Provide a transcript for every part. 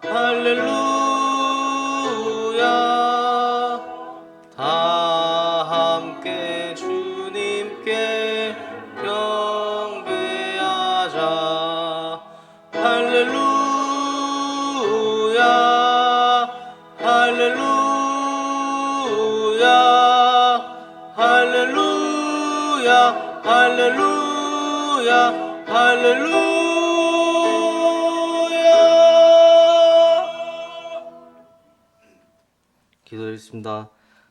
할렐루야. 다 함께 주님께 경배하자. 할렐루야. 할렐루야. 할렐루야. 할렐루야. 할렐루야. 기도드리겠습니다.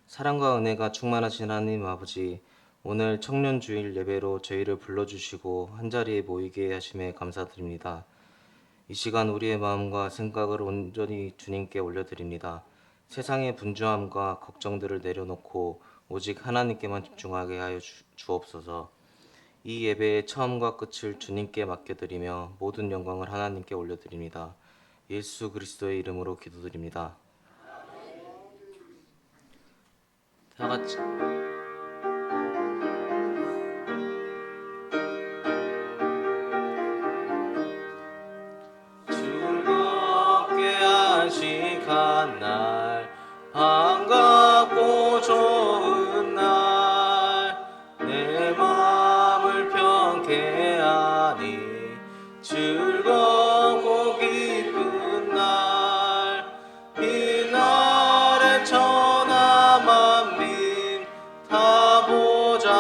사랑과 은혜가 충만하신 하나님 아버지, 오늘 청년주일 예배로 저희를 불러주시고 한자리에 모이게 하심에 감사드립니다. 이 시간 우리의 마음과 생각을 온전히 주님께 올려드립니다. 세상의 분주함과 걱정들을 내려놓고 오직 하나님께만 집중하게 하여 주옵소서. 이 예배의 처음과 끝을 주님께 맡겨드리며 모든 영광을 하나님께 올려드립니다. 예수 그리스도의 이름으로 기도드립니다. 다 같이 즐겁게 안식한 날, 반갑고 좋은 날, 내 마음을 평케하니 즐겁고 기쁜 날, 이 날에 천하 만민 다 보좌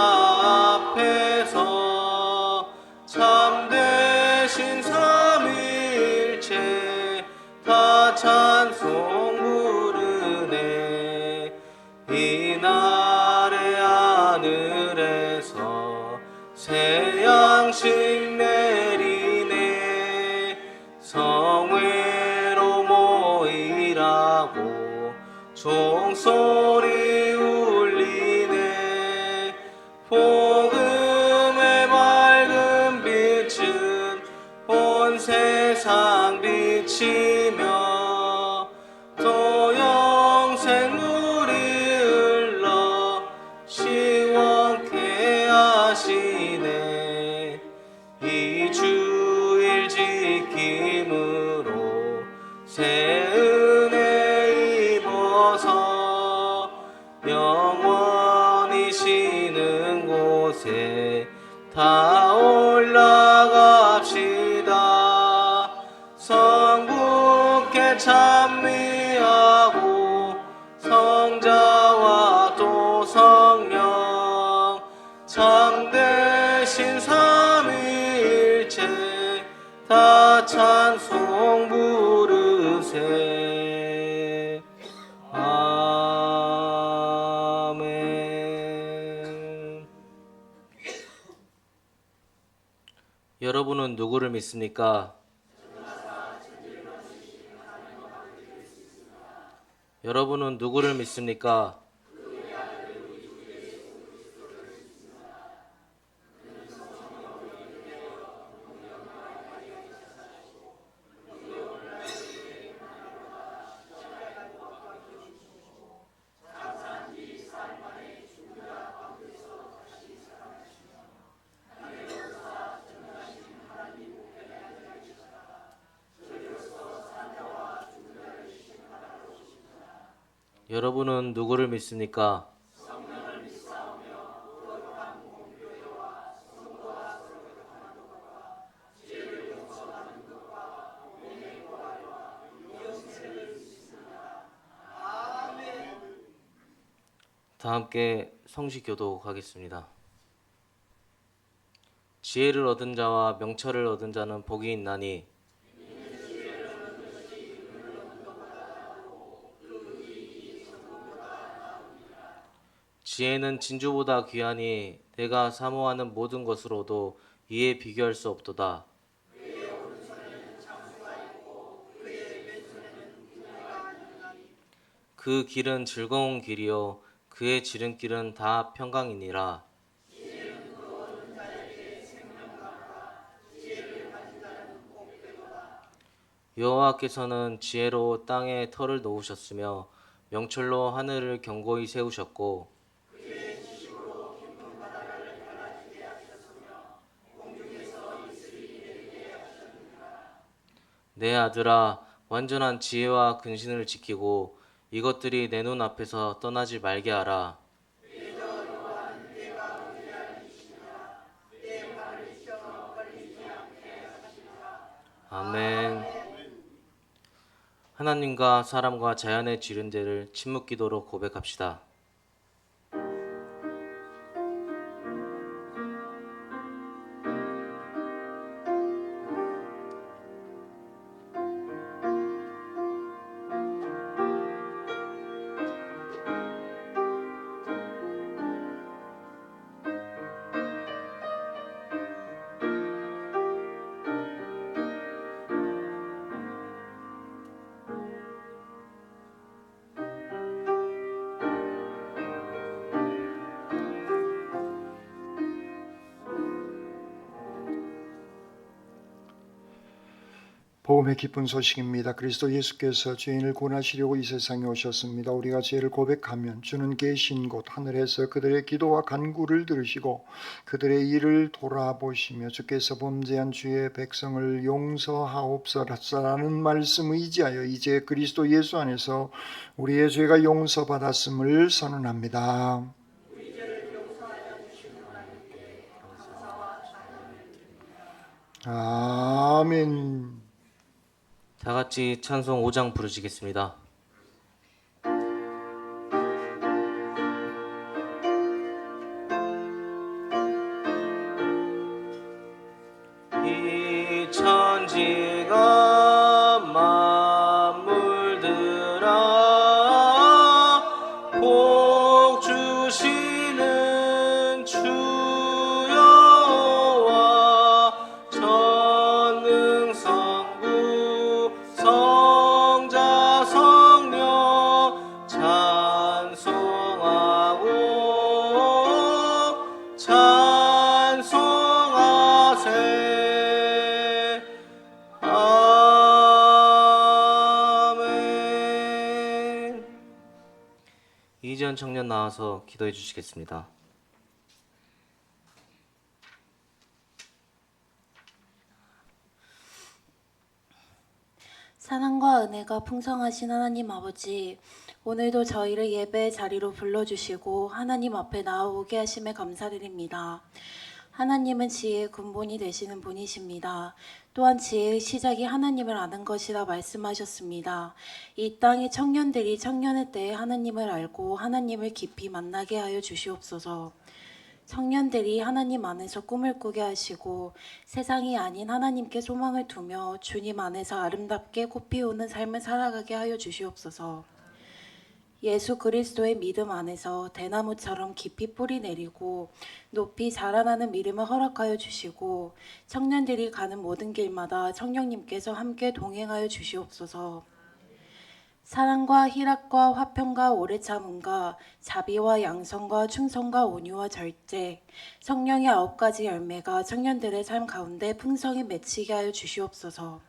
앞에서 참되신 삼위일체 다 찬송 부르네. 이 날의 하늘에서 새 양식 내리네. 성회로 모이라고 종소리 울리네. 복음의 맑은 빛은 온 세상 비치며 또 영생 물이 흘러 시원케 하시네. 이 주일 지킴으로 새 은혜 입어서 영원히 쉬는 곳에 다 올라갑시다. 성부께 찬미하고 성자와 또 성령 참되신 삼위일체 다 찬송 부르세. 아멘. 여러분은 누구를 믿습니까? 여러분은 누구를 믿습니까? 여러분은 누구를 믿습니까? 다 함께 성시 교독하겠습니다. 지혜를 얻은 자와 명철을 얻은 자는 복이 있나니 지혜는 진주보다 귀하니 내가 사모하는 모든 것으로도 이에 비교할 수 없도다. 그 길은 즐거운 길이요 그의 지름길은 다 평강이니라. 여호와께서는 지혜로 땅에 터를 놓으셨으며 명철로 하늘을 견고히 세우셨고 내 아들아 완전한 지혜와 근신을 지키고 이것들이 내 눈 앞에서 떠나지 말게 하라. 아멘. 하나님과 사람과 자연의 지륜대를 침묵 기도로 고백합시다. 복음의 기쁜 소식입니다. 그리스도 예수께서 죄인을 구원하시려고 이 세상에 오셨습니다. 우리가 죄를 고백하면 주는 계신 곳 하늘에서 그들의 기도와 간구를 들으시고 그들의 일을 돌아보시며 주께서 범죄한 주의 백성을 용서하옵소서라는 말씀을 의지하여 이제 그리스도 예수 안에서 우리의 죄가 용서받았음을 선언합니다. 아멘. 다 같이 찬송 5장 부르시겠습니다. 이 천지가 만물들아 복 주시는 주 여호와 전능성부 성자 성령 찬송하고 찬송하세. 아멘. 이지연 청년 나와서 기도해 주시겠습니다. 사랑과 은혜가 풍성하신 하나님 아버지, 오늘도 저희를 예배의 자리로 불러주시고 하나님 앞에 나아오게 하심에 감사드립니다. 하나님은 지혜의 근본이 되시는 분이십니다. 또한 지혜의 시작이 하나님을 아는 것이라 말씀하셨습니다. 이 땅의 청년들이 청년의 때에 하나님을 알고 하나님을 깊이 만나게 하여 주시옵소서. 청년들이 하나님 안에서 꿈을 꾸게 하시고 세상이 아닌 하나님께 소망을 두며 주님 안에서 아름답게 꽃피우는 삶을 살아가게 하여 주시옵소서. 예수 그리스도의 믿음 안에서 대나무처럼 깊이 뿌리 내리고 높이 자라나는 믿음을 허락하여 주시고 청년들이 가는 모든 길마다 성령님께서 함께 동행하여 주시옵소서. 사랑과 희락과 화평과 오래 참음과 자비와 양성과 충성과 온유와 절제, 성령의 9가지 열매가 청년들의 삶 가운데 풍성히 맺히게 하여 주시옵소서.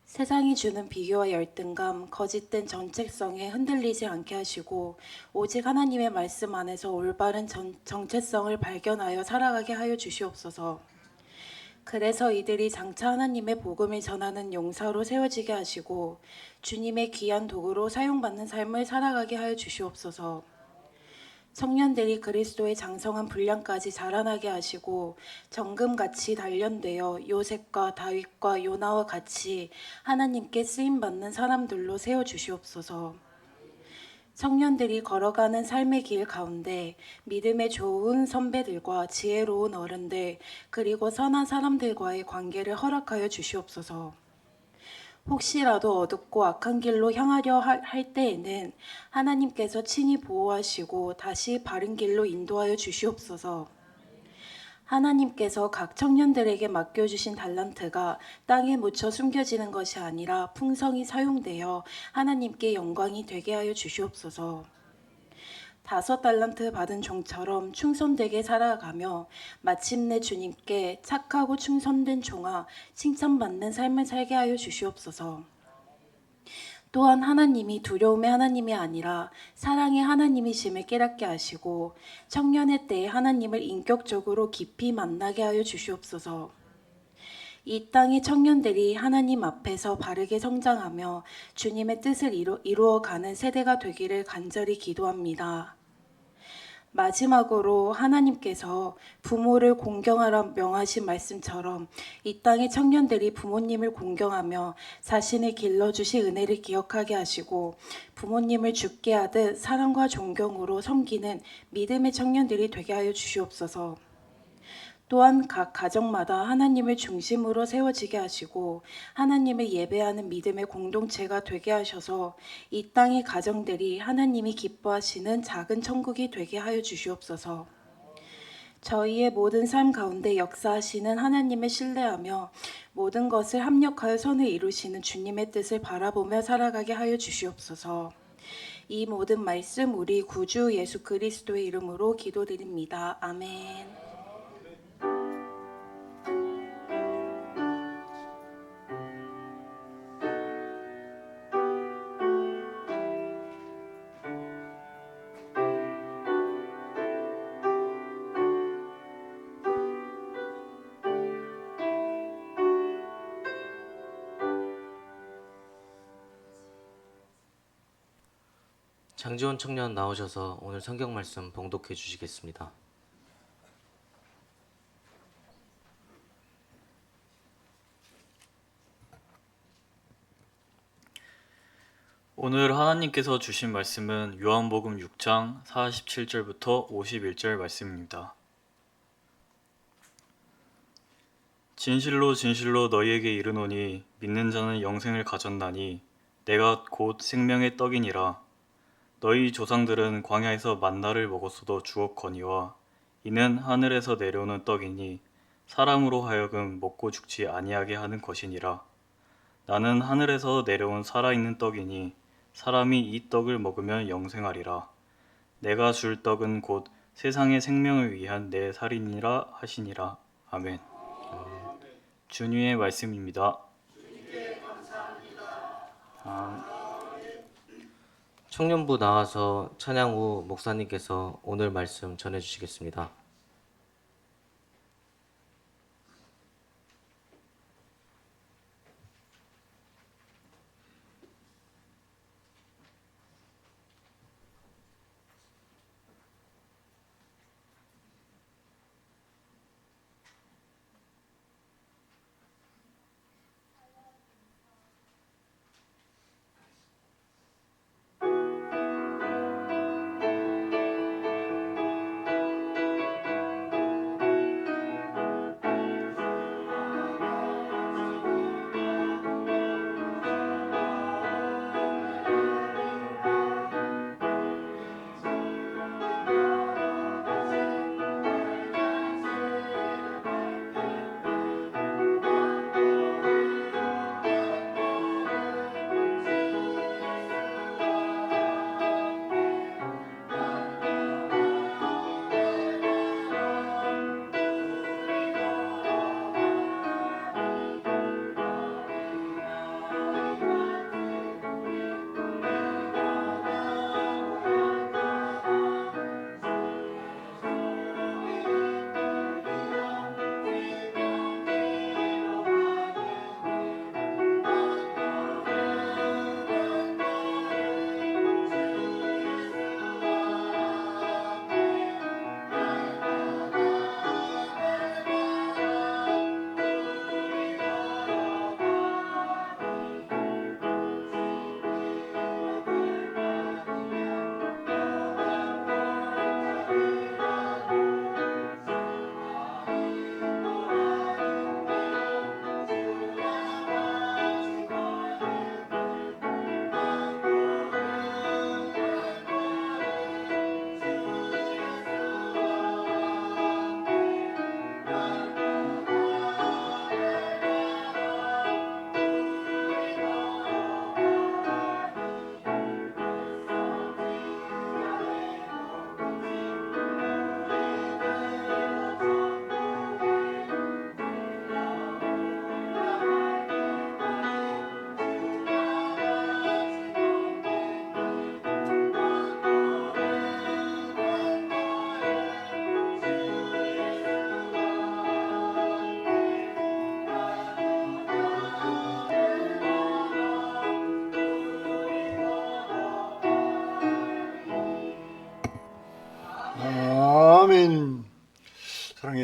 세상이 주는 비교와 열등감, 거짓된 정체성에 흔들리지 않게 하시고 오직 하나님의 말씀 안에서 올바른 정체성을 발견하여 살아가게 하여 주시옵소서. 그래서 이들이 장차 하나님의 복음을 전하는 용사로 세워지게 하시고 주님의 귀한 도구로 사용받는 삶을 살아가게 하여 주시옵소서. 청년들이 그리스도의 장성한 분량까지 자라나게 하시고 정금같이 단련되어 요셉과 다윗과 요나와 같이 하나님께 쓰임받는 사람들로 세워주시옵소서. 청년들이 걸어가는 삶의 길 가운데 믿음의 좋은 선배들과 지혜로운 어른들 그리고 선한 사람들과의 관계를 허락하여 주시옵소서. 혹시라도 어둡고 악한 길로 향하려 할 때에는 하나님께서 친히 보호하시고 다시 바른 길로 인도하여 주시옵소서. 하나님께서 각 청년들에게 맡겨주신 달란트가 땅에 묻혀 숨겨지는 것이 아니라 풍성히 사용되어 하나님께 영광이 되게 하여 주시옵소서. 5달란트 받은 종처럼 충성되게 살아가며 마침내 주님께 착하고 충성된 종아 칭찬받는 삶을 살게 하여 주시옵소서. 또한 하나님이 두려움의 하나님이 아니라 사랑의 하나님이심을 깨닫게 하시고 청년의 때에 하나님을 인격적으로 깊이 만나게 하여 주시옵소서. 이 땅의 청년들이 하나님 앞에서 바르게 성장하며 주님의 뜻을 이루어가는 세대가 되기를 간절히 기도합니다. 마지막으로 하나님께서 부모를 공경하라 명하신 말씀처럼 이 땅의 청년들이 부모님을 공경하며 자신을 길러주신 은혜를 기억하게 하시고 부모님을 죽게 하듯 사랑과 존경으로 섬기는 믿음의 청년들이 되게 하여 주시옵소서. 또한 각 가정마다 하나님을 중심으로 세워지게 하시고 하나님을 예배하는 믿음의 공동체가 되게 하셔서 이 땅의 가정들이 하나님이 기뻐하시는 작은 천국이 되게 하여 주시옵소서. 저희의 모든 삶 가운데 역사하시는 하나님을 신뢰하며 모든 것을 합력하여 선을 이루시는 주님의 뜻을 바라보며 살아가게 하여 주시옵소서. 이 모든 말씀 우리 구주 예수 그리스도의 이름으로 기도드립니다. 아멘. 장지원 청년 나오셔서 오늘 성경 말씀 봉독해 주시겠습니다. 오늘 하나님께서 주신 말씀은 요한복음 6장 47절부터 51절 말씀입니다. 진실로 진실로 너희에게 이르노니 믿는 자는 영생을 가졌나니 내가 곧 생명의 떡이니라. 너희 조상들은 광야에서 만나를 먹었어도 죽었거니와 이는 하늘에서 내려오는 떡이니 사람으로 하여금 먹고 죽지 아니하게 하는 것이니라. 나는 하늘에서 내려온 살아있는 떡이니 사람이 이 떡을 먹으면 영생하리라. 내가 줄 떡은 곧 세상의 생명을 위한 내 살이니라 하시니라. 아멘. 주님의 말씀입니다. 청년부 나와서 찬양후 목사님께서 오늘 말씀 전해 주시겠습니다.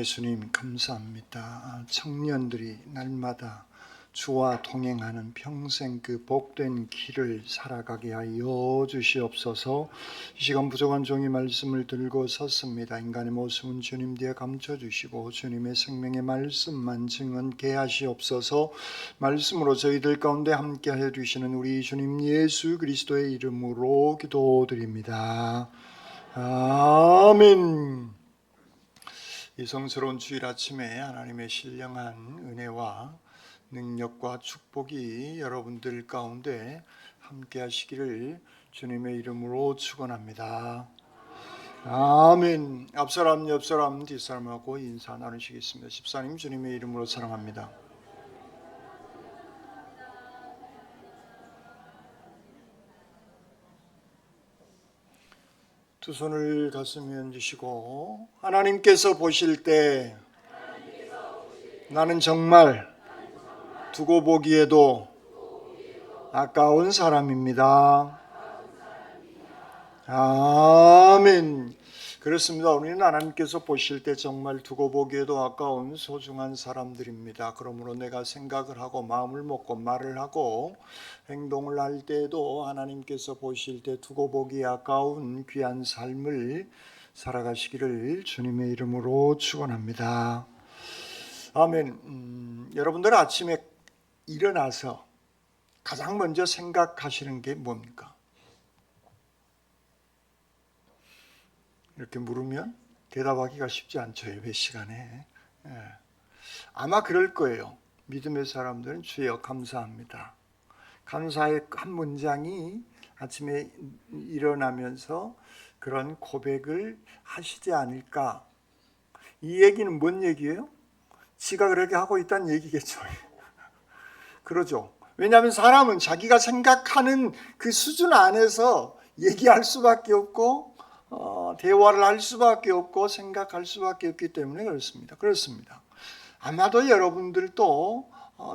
예수님 감사합니다. 청년들이 날마다 주와 동행하는 평생 그 복된 길을 살아가게 하여 주시옵소서. 이 시간 부족한 종이 말씀을 들고 섰습니다. 인간의 모습은 주님 뒤에 감춰주시고 주님의 생명의 말씀만 증언케 하시옵소서. 말씀으로 저희들 가운데 함께하여 주시는 우리 주님 예수 그리스도의 이름으로 기도드립니다. 아멘. 이 성스러운 주일 아침에 하나님의 신령한 은혜와 능력과 축복이 여러분들 가운데 함께 하시기를 주님의 이름으로 축원합니다. 아멘. 앞사람 옆사람 뒷사람하고 인사 나누시겠습니다. 집사님 주님의 이름으로 사랑합니다. 두 손을 가슴에 얹으시고 하나님께서 보실 때 나는 정말 두고 보기에도 아까운 사람입니다. 아멘. 그렇습니다. 우리는 하나님께서 보실 때 정말 두고 보기에도 아까운 소중한 사람들입니다. 그러므로 내가 생각을 하고 마음을 먹고 말을 하고 행동을 할 때에도 하나님께서 보실 때 두고 보기 아까운 귀한 삶을 살아가시기를 주님의 이름으로 축원합니다. 아멘. 여러분들 아침에 일어나서 가장 먼저 생각하시는 게 뭡니까? 이렇게 물으면 대답하기가 쉽지 않죠. 예배 시간에. 아마 그럴 거예요. 믿음의 사람들은 주여 감사합니다. 감사의 한 문장이 아침에 일어나면서 그런 고백을 하시지 않을까. 이 얘기는 뭔 얘기예요? 지가 그렇게 하고 있다는 얘기겠죠. 그러죠. 왜냐하면 사람은 자기가 생각하는 그 수준 안에서 얘기할 수밖에 없고 대화를 할 수밖에 없고 생각할 수밖에 없기 때문에 그렇습니다. 아마도 여러분들도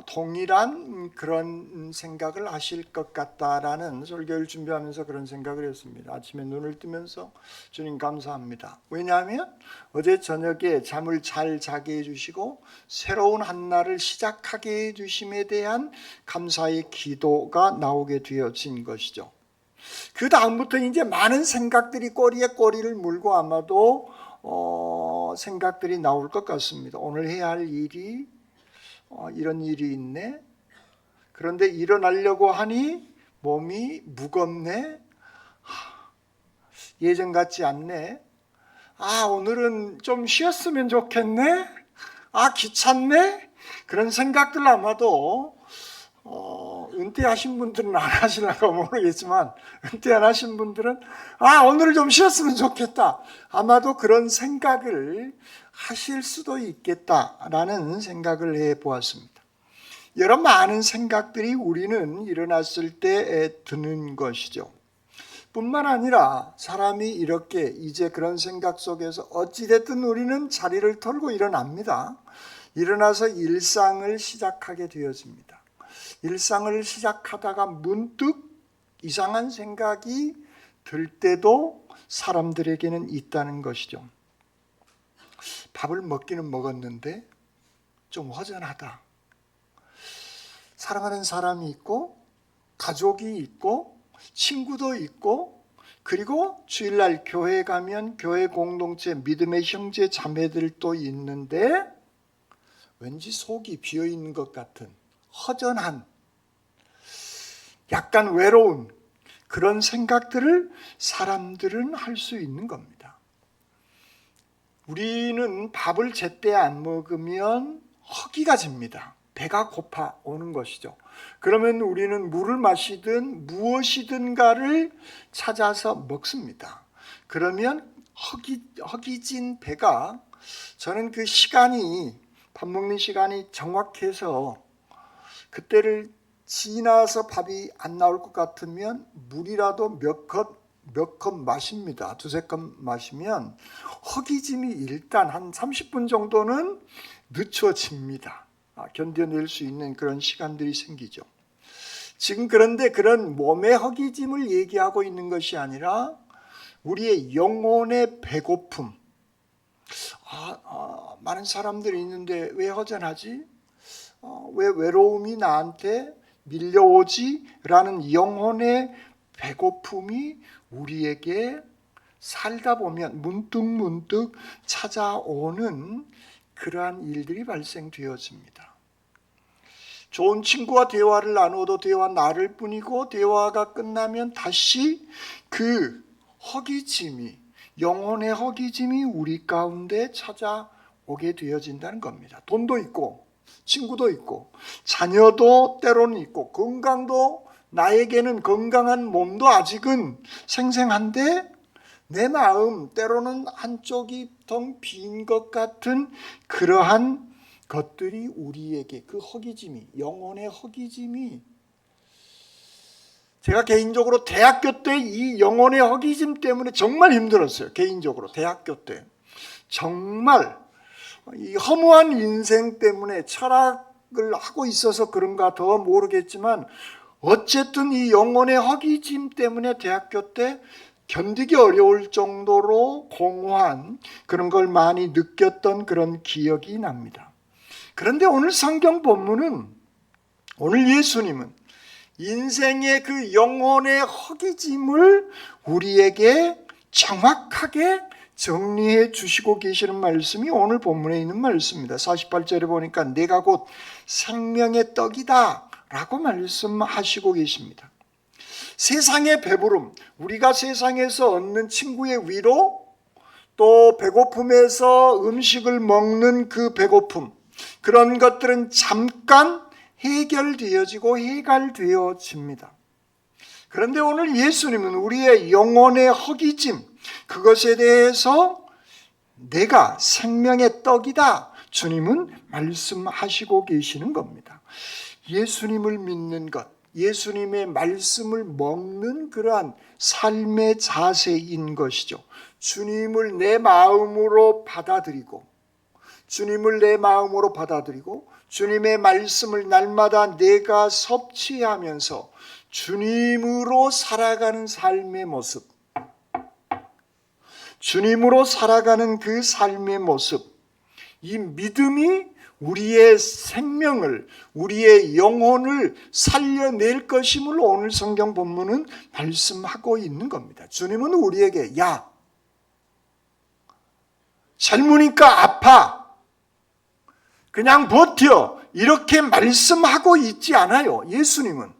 동일한 그런 생각을 하실 것 같다라는 설교를 준비하면서 그런 생각을 했습니다. 아침에 눈을 뜨면서 주님 감사합니다. 왜냐하면 어제 저녁에 잠을 잘 자게 해주시고 새로운 한 날을 시작하게 해주심에 대한 감사의 기도가 나오게 되어진 것이죠. 그 다음부터 이제 많은 생각들이 꼬리에 꼬리를 물고 아마도 생각들이 나올 것 같습니다. 오늘 해야 할 일이 이런 일이 있네. 그런데 일어나려고 하니 몸이 무겁네. 예전 같지 않네. 오늘은 좀 쉬었으면 좋겠네. 귀찮네. 그런 생각들 아마도 은퇴하신 분들은 안 하시려고 모르겠지만 은퇴 안 하신 분들은 오늘 좀 쉬었으면 좋겠다. 아마도 그런 생각을 하실 수도 있겠다라는 생각을 해보았습니다. 여러 많은 생각들이 우리는 일어났을 때 드는 것이죠. 뿐만 아니라 사람이 이렇게 이제 그런 생각 속에서 어찌됐든 우리는 자리를 털고 일어납니다. 일어나서 일상을 시작하게 되어집니다. 일상을 시작하다가 문득 이상한 생각이 들 때도 사람들에게는 있다는 것이죠. 밥을 먹기는 먹었는데 좀 허전하다. 사랑하는 사람이 있고 가족이 있고 친구도 있고 그리고 주일날 교회 가면 교회 공동체 믿음의 형제 자매들도 있는데 왠지 속이 비어있는 것 같은 허전한 약간 외로운 그런 생각들을 사람들은 할 수 있는 겁니다. 우리는 밥을 제때 안 먹으면 허기가 집니다. 배가 고파 오는 것이죠. 그러면 우리는 물을 마시든 무엇이든가를 찾아서 먹습니다. 그러면 허기진 배가 저는 그 시간이 밥 먹는 시간이 정확해서 그때를 지나서 밥이 안 나올 것 같으면 물이라도 몇 컵 마십니다. 두세 컵 마시면 허기짐이 일단 한 30분 정도는 늦춰집니다. 견뎌낼 수 있는 그런 시간들이 생기죠. 지금 그런데 그런 몸의 허기짐을 얘기하고 있는 것이 아니라 우리의 영혼의 배고픔. 많은 사람들이 있는데 왜 허전하지? 왜 외로움이 나한테 밀려오지? 라는 영혼의 배고픔이 우리에게 살다 보면 문득문득 찾아오는 그러한 일들이 발생되어집니다. 좋은 친구와 대화를 나누어도 대화 나를 뿐이고 대화가 끝나면 다시 그 허기짐이, 영혼의 허기짐이 우리 가운데 찾아오게 되어진다는 겁니다. 돈도 있고 친구도 있고 자녀도 때로는 있고 건강도, 나에게는 건강한 몸도 아직은 생생한데 내 마음 때로는 한쪽이 텅 빈 것 같은 그러한 것들이 우리에게 그 허기짐이, 영혼의 허기짐이, 제가 개인적으로 대학교 때 이 영혼의 허기짐 때문에 정말 힘들었어요. 개인적으로 대학교 때 정말 이 허무한 인생 때문에 철학을 하고 있어서 그런가 더 모르겠지만 어쨌든 이 영혼의 허기짐 때문에 대학교 때 견디기 어려울 정도로 공허한 그런 걸 많이 느꼈던 그런 기억이 납니다. 그런데 오늘 성경 본문은, 오늘 예수님은 인생의 그 영혼의 허기짐을 우리에게 정확하게 정리해 주시고 계시는 말씀이 오늘 본문에 있는 말씀입니다. 48절에 보니까 내가 곧 생명의 떡이다 라고 말씀하시고 계십니다. 세상의 배부름, 우리가 세상에서 얻는 친구의 위로, 또 배고픔에서 음식을 먹는 그 배고픔, 그런 것들은 잠깐 해결되어지고 해갈되어집니다. 그런데 오늘 예수님은 우리의 영혼의 허기짐, 그것에 대해서 내가 생명의 떡이다, 주님은 말씀하시고 계시는 겁니다. 예수님을 믿는 것, 예수님의 말씀을 먹는 그러한 삶의 자세인 것이죠. 주님을 내 마음으로 받아들이고, 주님을 내 마음으로 받아들이고 주님의 말씀을 날마다 내가 섭취하면서 주님으로 살아가는 삶의 모습, 주님으로 살아가는 그 삶의 모습, 이 믿음이 우리의 생명을, 우리의 영혼을 살려낼 것임을 오늘 성경 본문은 말씀하고 있는 겁니다. 주님은 우리에게 야, 젊으니까 아파, 그냥 버텨, 이렇게 말씀하고 있지 않아요. 예수님은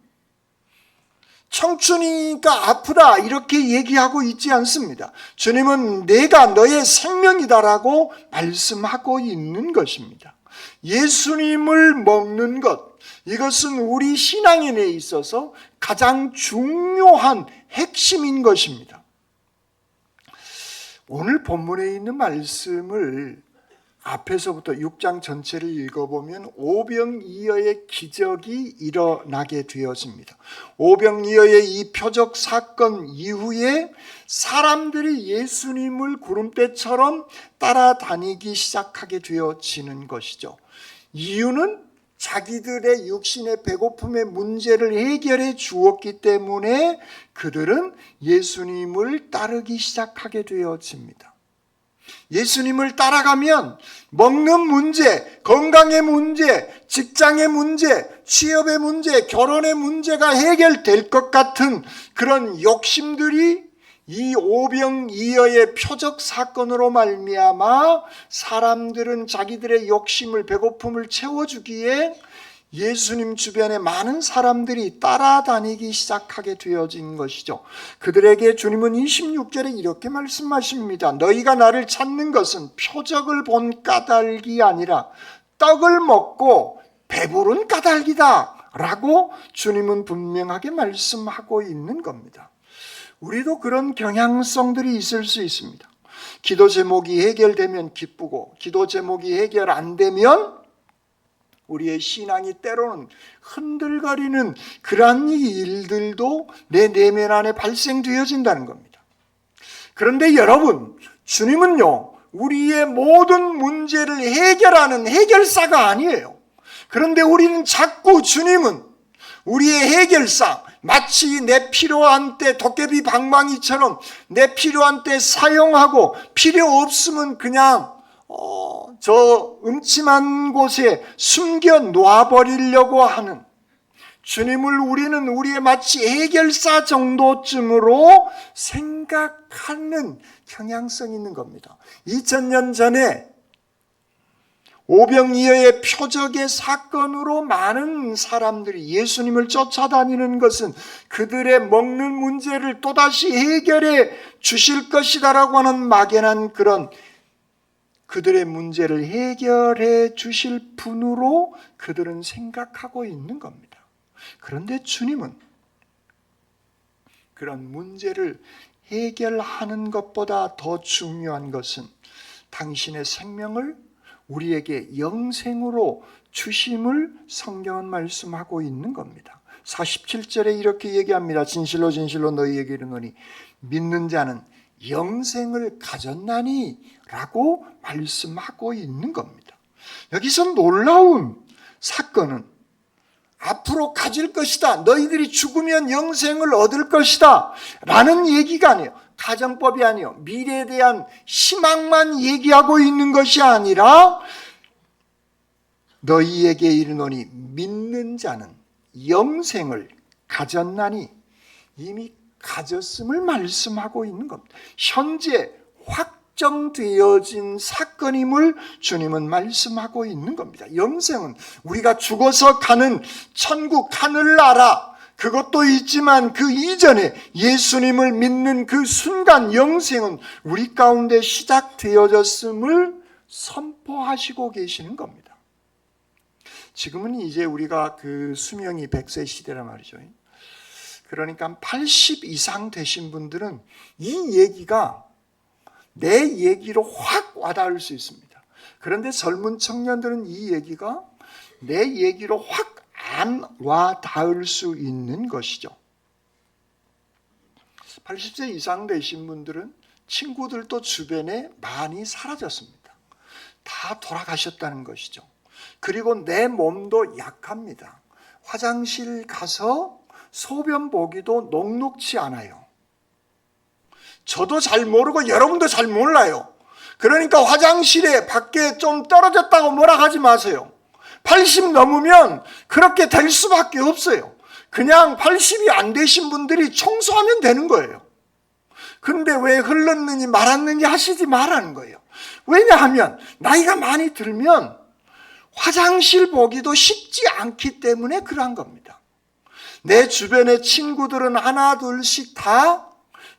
청춘이니까 아프다 이렇게 얘기하고 있지 않습니다. 주님은 내가 너의 생명이다라고 말씀하고 있는 것입니다. 예수님을 먹는 것, 이것은 우리 신앙인에 있어서 가장 중요한 핵심인 것입니다. 오늘 본문에 있는 말씀을 앞에서부터 6장 전체를 읽어보면 오병이어의 기적이 일어나게 되어집니다. 오병이어의 이 표적 사건 이후에 사람들이 예수님을 구름대처럼 따라다니기 시작하게 되어지는 것이죠. 이유는 자기들의 육신의 배고픔의 문제를 해결해 주었기 때문에 그들은 예수님을 따르기 시작하게 되어집니다. 예수님을 따라가면 먹는 문제, 건강의 문제, 직장의 문제, 취업의 문제, 결혼의 문제가 해결될 것 같은 그런 욕심들이 이 오병이어의 표적 사건으로 말미암아 사람들은 자기들의 욕심을, 배고픔을 채워주기에 예수님 주변에 많은 사람들이 따라다니기 시작하게 되어진 것이죠. 그들에게 주님은 26절에 이렇게 말씀하십니다. 너희가 나를 찾는 것은 표적을 본 까닭이 아니라 떡을 먹고 배부른 까닭이다 라고 주님은 분명하게 말씀하고 있는 겁니다. 우리도 그런 경향성들이 있을 수 있습니다. 기도 제목이 해결되면 기쁘고 기도 제목이 해결 안 되면 우리의 신앙이 때로는 흔들거리는 그러한 일들도 내 내면 안에 발생되어진다는 겁니다. 그런데 여러분, 주님은요, 우리의 모든 문제를 해결하는 해결사가 아니에요. 그런데 우리는 자꾸 주님은 우리의 해결사, 마치 내 필요한 때 도깨비 방망이처럼 내 필요한 때 사용하고 필요 없으면 그냥 저 음침한 곳에 숨겨 놔버리려고 하는 주님을 우리는 우리의 마치 해결사 정도쯤으로 생각하는 경향성이 있는 겁니다. 2000년 전에 오병이어의 표적의 사건으로 많은 사람들이 예수님을 쫓아다니는 것은 그들의 먹는 문제를 또다시 해결해 주실 것이다라고 하는 막연한 그런 그들의 문제를 해결해 주실 분으로 그들은 생각하고 있는 겁니다. 그런데 주님은 그런 문제를 해결하는 것보다 더 중요한 것은 당신의 생명을 우리에게 영생으로 주심을 성경은 말씀하고 있는 겁니다. 47절에 이렇게 얘기합니다. 진실로 진실로 너희에게 이르노니 믿는 자는 영생을 가졌나니 라고 말씀하고 있는 겁니다. 여기서 놀라운 사건은 앞으로 가질 것이다. 너희들이 죽으면 영생을 얻을 것이다. 라는 얘기가 아니에요. 가정법이 아니에요. 미래에 대한 희망만 얘기하고 있는 것이 아니라 너희에게 이르노니 믿는 자는 영생을 가졌나니 이미 가졌음을 말씀하고 있는 겁니다. 현재 확정되어진 사건임을 주님은 말씀하고 있는 겁니다. 영생은 우리가 죽어서 가는 천국 하늘나라 그것도 있지만 그 이전에 예수님을 믿는 그 순간 영생은 우리 가운데 시작되어졌음을 선포하시고 계시는 겁니다. 지금은 이제 우리가 그 수명이 100세 시대란 말이죠. 그러니까 80 이상 되신 분들은 이 얘기가 내 얘기로 확 와닿을 수 있습니다. 그런데 젊은 청년들은 이 얘기가 내 얘기로 확 안 와닿을 수 있는 것이죠. 80세 이상 되신 분들은 친구들도 주변에 많이 사라졌습니다. 다 돌아가셨다는 것이죠. 그리고 내 몸도 약합니다. 화장실 가서 소변 보기도 녹록치 않아요. 저도 잘 모르고 여러분도 잘 몰라요. 그러니까 화장실에 밖에 좀 떨어졌다고 뭐라 하지 마세요. 80 넘으면 그렇게 될 수밖에 없어요. 그냥 80이 안 되신 분들이 청소하면 되는 거예요. 근데 왜 흘렀느니 말았느니 하시지 말라는 거예요. 왜냐하면 나이가 많이 들면 화장실 보기도 쉽지 않기 때문에 그러한 겁니다. 내 주변의 친구들은 하나 둘씩 다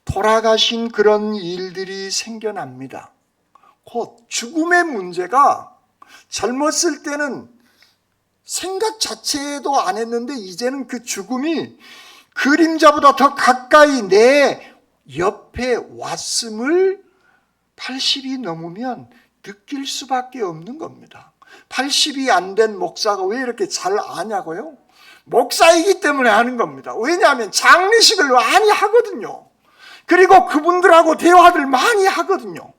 돌아가신 그런 일들이 생겨납니다. 곧 죽음의 문제가 젊었을 때는 생각 자체도 안 했는데 이제는 그 죽음이 그림자보다 더 가까이 내 옆에 왔음을 80이 넘으면 느낄 수밖에 없는 겁니다. 80이 안 된 목사가 왜 이렇게 잘 아냐고요? 목사이기 때문에 아는 겁니다. 왜냐하면 장례식을 많이 하거든요. 그리고 그분들하고 대화를 많이 하거든요.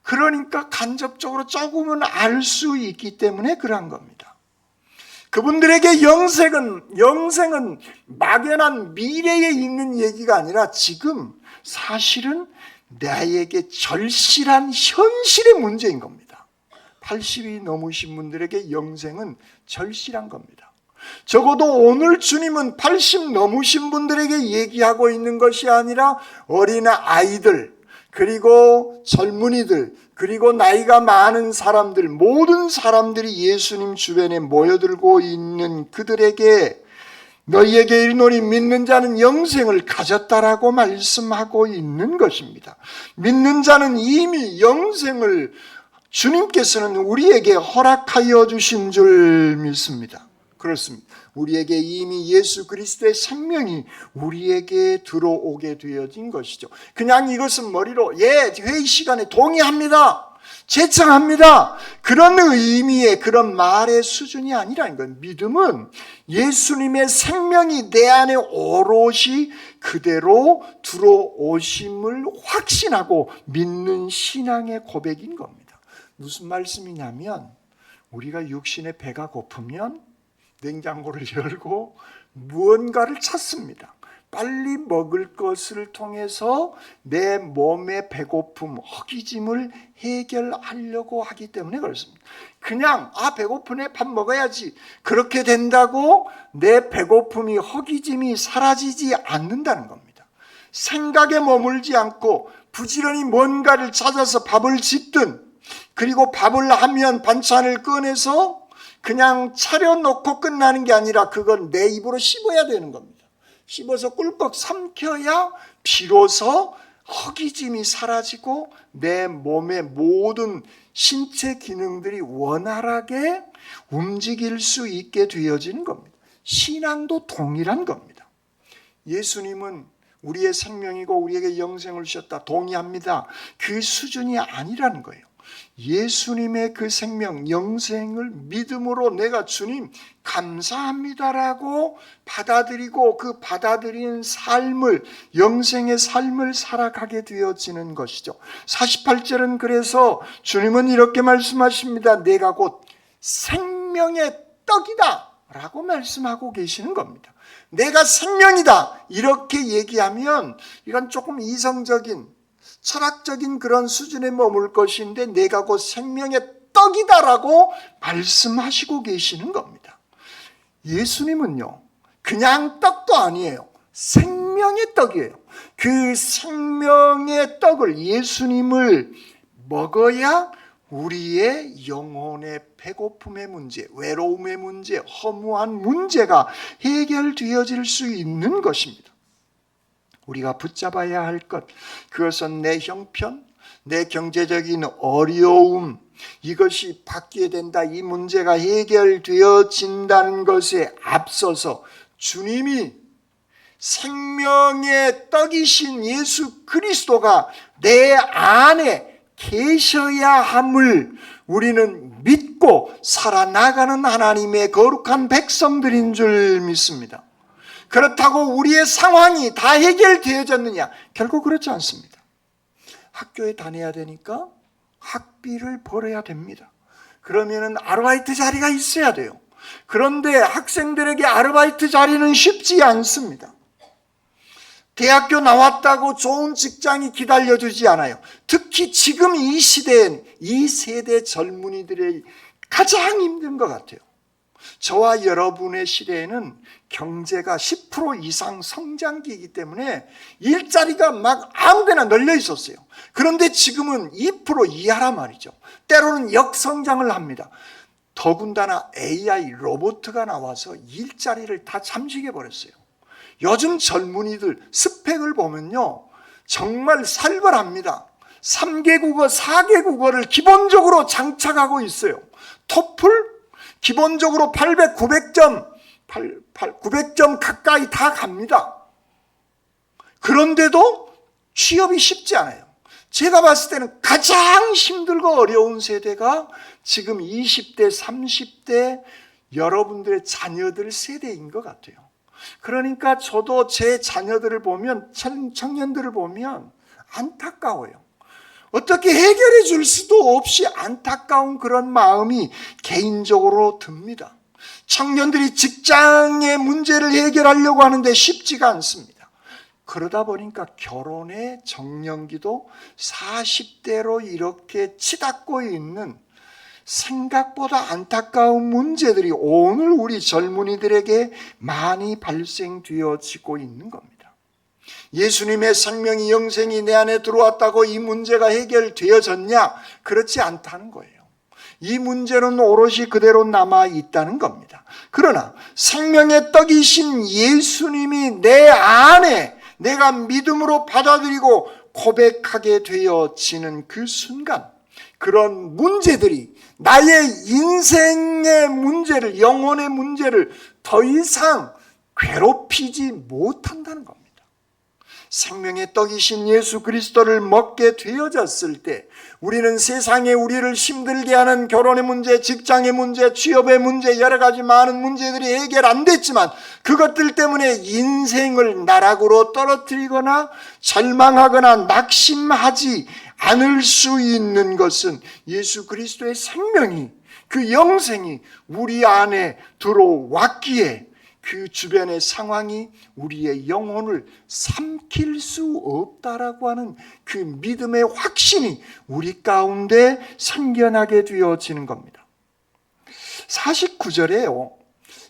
그러니까 간접적으로 조금은 알 수 있기 때문에 그러한 겁니다. 그분들에게 영생은 막연한 미래에 있는 얘기가 아니라 지금 사실은 나에게 절실한 현실의 문제인 겁니다. 80이 넘으신 분들에게 영생은 절실한 겁니다. 적어도 오늘 주님은 80 넘으신 분들에게 얘기하고 있는 것이 아니라 어린 아이들, 그리고 젊은이들, 그리고 나이가 많은 사람들, 모든 사람들이 예수님 주변에 모여들고 있는 그들에게 너희에게 이르노니 믿는 자는 영생을 가졌다라고 말씀하고 있는 것입니다. 믿는 자는 이미 영생을 주님께서는 우리에게 허락하여 주신 줄 믿습니다. 그렇습니다. 우리에게 이미 예수 그리스도의 생명이 우리에게 들어오게 되어진 것이죠. 그냥 이것은 머리로 회의 시간에 동의합니다, 제청합니다, 그런 의미의 그런 말의 수준이 아니라는 거예요. 믿음은 예수님의 생명이 내 안에 오롯이 그대로 들어오심을 확신하고 믿는 신앙의 고백인 겁니다. 무슨 말씀이냐면 우리가 육신의 배가 고프면 냉장고를 열고 무언가를 찾습니다. 빨리 먹을 것을 통해서 내 몸의 배고픔, 허기짐을 해결하려고 하기 때문에 그렇습니다. 그냥 배고프네, 밥 먹어야지, 그렇게 된다고 내 배고픔이, 허기짐이 사라지지 않는다는 겁니다. 생각에 머물지 않고 부지런히 뭔가를 찾아서 밥을 짓든, 그리고 밥을 하면 반찬을 꺼내서 그냥 차려놓고 끝나는 게 아니라 그건 내 입으로 씹어야 되는 겁니다. 씹어서 꿀꺽 삼켜야 비로소 허기짐이 사라지고 내 몸의 모든 신체 기능들이 원활하게 움직일 수 있게 되어지는 겁니다. 신앙도 동일한 겁니다. 예수님은 우리의 생명이고 우리에게 영생을 주셨다, 동의합니다. 그 수준이 아니라는 거예요. 예수님의 그 생명, 영생을 믿음으로 내가 주님 감사합니다라고 받아들이고 그 받아들인 삶을, 영생의 삶을 살아가게 되어지는 것이죠. 48절은 그래서 주님은 이렇게 말씀하십니다. 내가 곧 생명의 떡이다 라고 말씀하고 계시는 겁니다. 내가 생명이다 이렇게 얘기하면 이건 조금 이성적인, 철학적인 그런 수준에 머물 것인데, 내가 곧 생명의 떡이다라고 말씀하시고 계시는 겁니다. 예수님은요, 그냥 떡도 아니에요. 생명의 떡이에요. 그 생명의 떡을, 예수님을 먹어야 우리의 영혼의 배고픔의 문제, 외로움의 문제, 허무한 문제가 해결되어질 수 있는 것입니다. 우리가 붙잡아야 할 것, 그것은 내 형편, 내 경제적인 어려움, 이것이 바뀌어야 된다, 이 문제가 해결되어진다는 것에 앞서서 주님이 생명의 떡이신 예수 그리스도가 내 안에 계셔야 함을 우리는 믿고 살아나가는 하나님의 거룩한 백성들인 줄 믿습니다. 그렇다고 우리의 상황이 다 해결되어졌느냐? 결국 그렇지 않습니다. 학교에 다녀야 되니까 학비를 벌어야 됩니다. 그러면은 아르바이트 자리가 있어야 돼요. 그런데 학생들에게 아르바이트 자리는 쉽지 않습니다. 대학교 나왔다고 좋은 직장이 기다려주지 않아요. 특히 지금 이 시대엔, 이 세대 젊은이들의 가장 힘든 것 같아요. 저와 여러분의 시대에는 경제가 10% 이상 성장기이기 때문에 일자리가 막 아무데나 널려 있었어요. 그런데 지금은 2% 이하라 말이죠. 때로는 역성장을 합니다. 더군다나 AI 로봇가 나와서 일자리를 다 잠식해 버렸어요. 요즘 젊은이들 스펙을 보면요, 정말 살벌합니다. 3개 국어, 4개 국어를 기본적으로 장착하고 있어요. 토플 기본적으로 800, 900점, 900점 가까이 다 갑니다. 그런데도 취업이 쉽지 않아요. 제가 봤을 때는 가장 힘들고 어려운 세대가 지금 20대, 30대 여러분들의 자녀들 세대인 것 같아요. 그러니까 저도 제 자녀들을 보면, 청년들을 보면 안타까워요. 어떻게 해결해 줄 수도 없이 안타까운 그런 마음이 개인적으로 듭니다. 청년들이 직장의 문제를 해결하려고 하는데 쉽지가 않습니다. 그러다 보니까 결혼의 정년기도 40대로 이렇게 치닫고 있는 생각보다 안타까운 문제들이 오늘 우리 젊은이들에게 많이 발생되어지고 있는 겁니다. 예수님의 생명이, 영생이 내 안에 들어왔다고 이 문제가 해결되어졌냐? 그렇지 않다는 거예요. 이 문제는 오롯이 그대로 남아 있다는 겁니다. 그러나 생명의 떡이신 예수님이 내 안에 내가 믿음으로 받아들이고 고백하게 되어지는 그 순간, 그런 문제들이 나의 인생의 문제를, 영혼의 문제를 더 이상 괴롭히지 못한다는 겁니다. 생명의 떡이신 예수 그리스도를 먹게 되어졌을 때 우리는 세상에 우리를 힘들게 하는 결혼의 문제, 직장의 문제, 취업의 문제, 여러 가지 많은 문제들이 해결 안 됐지만 그것들 때문에 인생을 나락으로 떨어뜨리거나 절망하거나 낙심하지 않을 수 있는 것은 예수 그리스도의 생명이, 그 영생이 우리 안에 들어왔기에 그 주변의 상황이 우리의 영혼을 삼킬 수 없다라고 하는 그 믿음의 확신이 우리 가운데 생겨나게 되어지는 겁니다. 49절에요.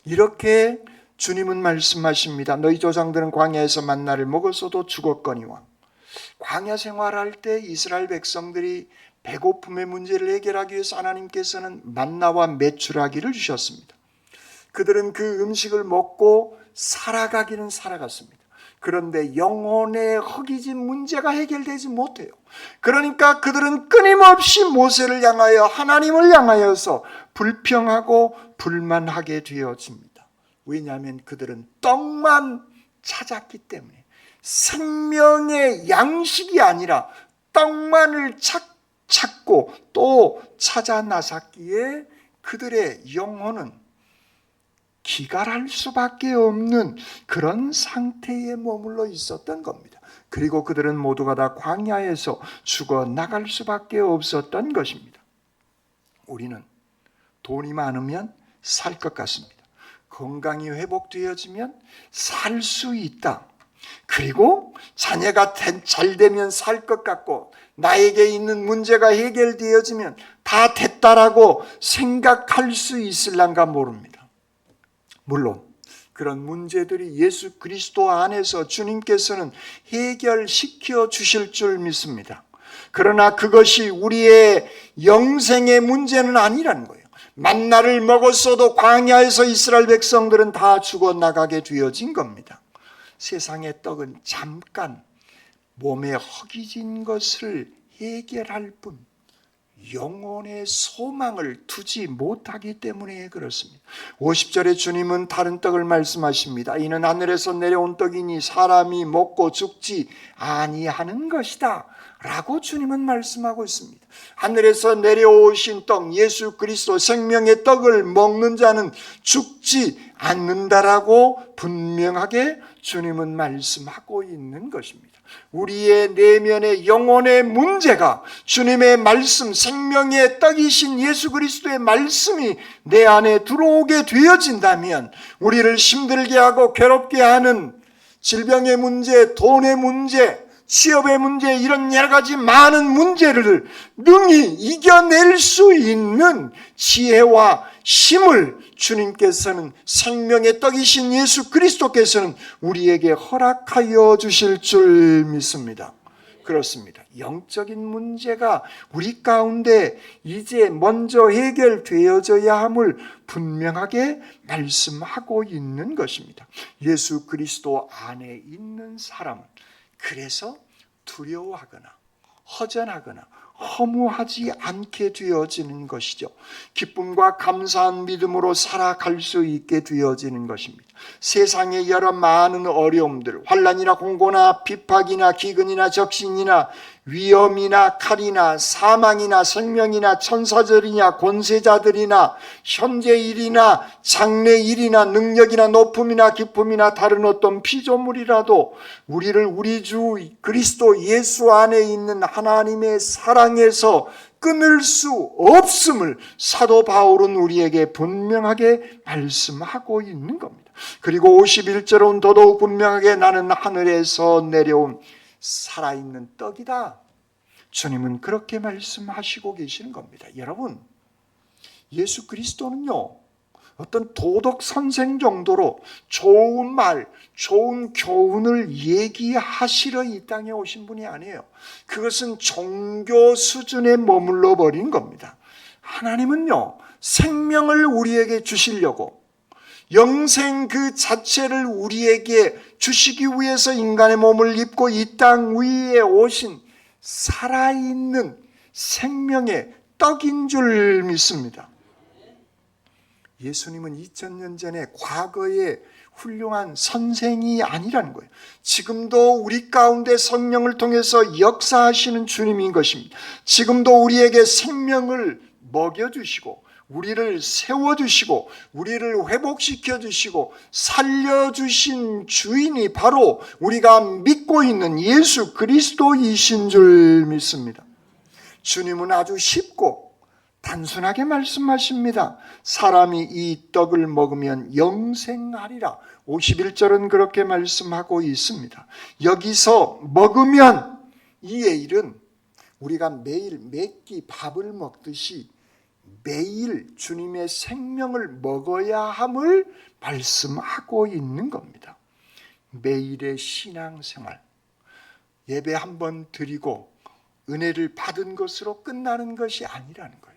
이렇게 주님은 말씀하십니다. 너희 조상들은 광야에서 만나를 먹었어도 죽었거니와. 광야 생활할 때 이스라엘 백성들이 배고픔의 문제를 해결하기 위해서 하나님께서는 만나와 메추라기를 주셨습니다. 그들은 그 음식을 먹고 살아가기는 살아갔습니다. 그런데 영혼의 허기진 문제가 해결되지 못해요. 그러니까 그들은 끊임없이 모세를 향하여 하나님을 향하여서 불평하고 불만하게 되어집니다. 왜냐하면 그들은 떡만 찾았기 때문에, 생명의 양식이 아니라 떡만을 찾고 또 찾아 나섰기에 그들의 영혼은 기갈할 수밖에 없는 그런 상태에 머물러 있었던 겁니다. 그리고 그들은 모두가 다 광야에서 죽어 나갈 수밖에 없었던 것입니다. 우리는 돈이 많으면 살 것 같습니다. 건강이 회복되어지면 살 수 있다. 그리고 자녀가 잘 되면 살 것 같고, 나에게 있는 문제가 해결되어지면 다 됐다라고 생각할 수 있을란가 모릅니다. 물론 그런 문제들이 예수 그리스도 안에서 주님께서는 해결시켜 주실 줄 믿습니다. 그러나 그것이 우리의 영생의 문제는 아니라는 거예요. 만나를 먹었어도 광야에서 이스라엘 백성들은 다 죽어나가게 되어진 겁니다. 세상의 떡은 잠깐 몸에 허기진 것을 해결할 뿐 영혼의 소망을 두지 못하기 때문에 그렇습니다. 50절에 주님은 다른 떡을 말씀하십니다. 이는 하늘에서 내려온 떡이니 사람이 먹고 죽지 아니하는 것이다 라고 주님은 말씀하고 있습니다. 하늘에서 내려오신 떡, 예수 그리스도 생명의 떡을 먹는 자는 죽지 않는다라고 분명하게 주님은 말씀하고 있는 것입니다. 우리의 내면의 영혼의 문제가 주님의 말씀, 생명의 떡이신 예수 그리스도의 말씀이 내 안에 들어오게 되어진다면, 우리를 힘들게 하고 괴롭게 하는 질병의 문제, 돈의 문제, 취업의 문제, 이런 여러 가지 많은 문제를 능히 이겨낼 수 있는 지혜와 힘을 주님께서는, 생명의 떡이신 예수 그리스도께서는 우리에게 허락하여 주실 줄 믿습니다. 그렇습니다. 영적인 문제가 우리 가운데 이제 먼저 해결되어져야 함을 분명하게 말씀하고 있는 것입니다. 예수 그리스도 안에 있는 사람은 그래서 두려워하거나 허전하거나 허무하지 않게 되어지는 것이죠. 기쁨과 감사한 믿음으로 살아갈 수 있게 되어지는 것입니다. 세상의 여러 많은 어려움들, 환난이나 공고나 핍박이나 기근이나 적신이나 위험이나 칼이나 사망이나 생명이나 천사들이나 권세자들이나 현재 일이나 장래 일이나 능력이나 높음이나 기쁨이나 다른 어떤 피조물이라도 우리를 우리 주 그리스도 예수 안에 있는 하나님의 사랑에서 끊을 수 없음을 사도 바울은 우리에게 분명하게 말씀하고 있는 겁니다. 그리고 51절은 더더욱 분명하게 나는 하늘에서 내려온 살아있는 떡이다. 주님은 그렇게 말씀하시고 계시는 겁니다. 여러분, 예수 그리스도는요, 어떤 도덕 선생 정도로 좋은 말, 좋은 교훈을 얘기하시러 이 땅에 오신 분이 아니에요. 그것은 종교 수준에 머물러 버린 겁니다. 하나님은요, 생명을 우리에게 주시려고, 영생 그 자체를 우리에게 주시기 위해서 인간의 몸을 입고 이 땅 위에 오신 살아있는 생명의 떡인 줄 믿습니다. 예수님은 2000년 전에 과거의 훌륭한 선생이 아니라는 거예요. 지금도 우리 가운데 성령을 통해서 역사하시는 주님인 것입니다. 지금도 우리에게 생명을 먹여주시고 우리를 세워주시고 우리를 회복시켜주시고 살려주신 주인이 바로 우리가 믿고 있는 예수 그리스도이신 줄 믿습니다. 주님은 아주 쉽고 단순하게 말씀하십니다. 사람이 이 떡을 먹으면 영생하리라. 51절은 그렇게 말씀하고 있습니다. 여기서 먹으면 이의 일은 우리가 매일 몇 끼 밥을 먹듯이 매일 주님의 생명을 먹어야 함을 말씀하고 있는 겁니다. 매일의 신앙생활, 예배 한번 드리고 은혜를 받은 것으로 끝나는 것이 아니라는 거예요.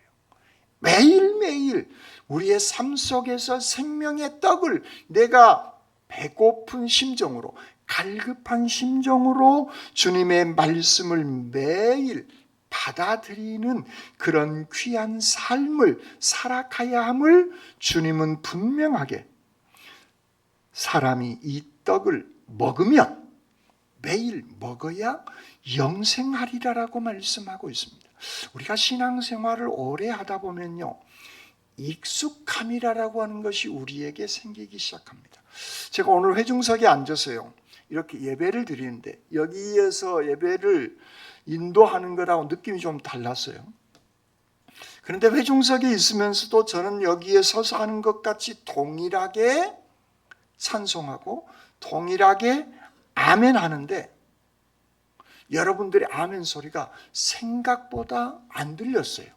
매일매일 우리의 삶 속에서 생명의 떡을 내가 배고픈 심정으로, 갈급한 심정으로 주님의 말씀을 매일 받아들이는 그런 귀한 삶을 살아가야 함을 주님은 분명하게, 사람이 이 떡을 먹으면 매일 먹어야 영생하리라라고 말씀하고 있습니다. 우리가 신앙생활을 오래 하다 보면요, 익숙함이라고 하는 것이 우리에게 생기기 시작합니다. 제가 오늘 회중석에 앉아서요, 이렇게 예배를 드리는데 여기에서 예배를 인도하는 거라고 느낌이 좀 달랐어요. 그런데 회중석에 있으면서도 저는 여기에 서서 하는 것 같이 동일하게 찬송하고 동일하게 아멘 하는데 여러분들의 아멘 소리가 생각보다 안 들렸어요.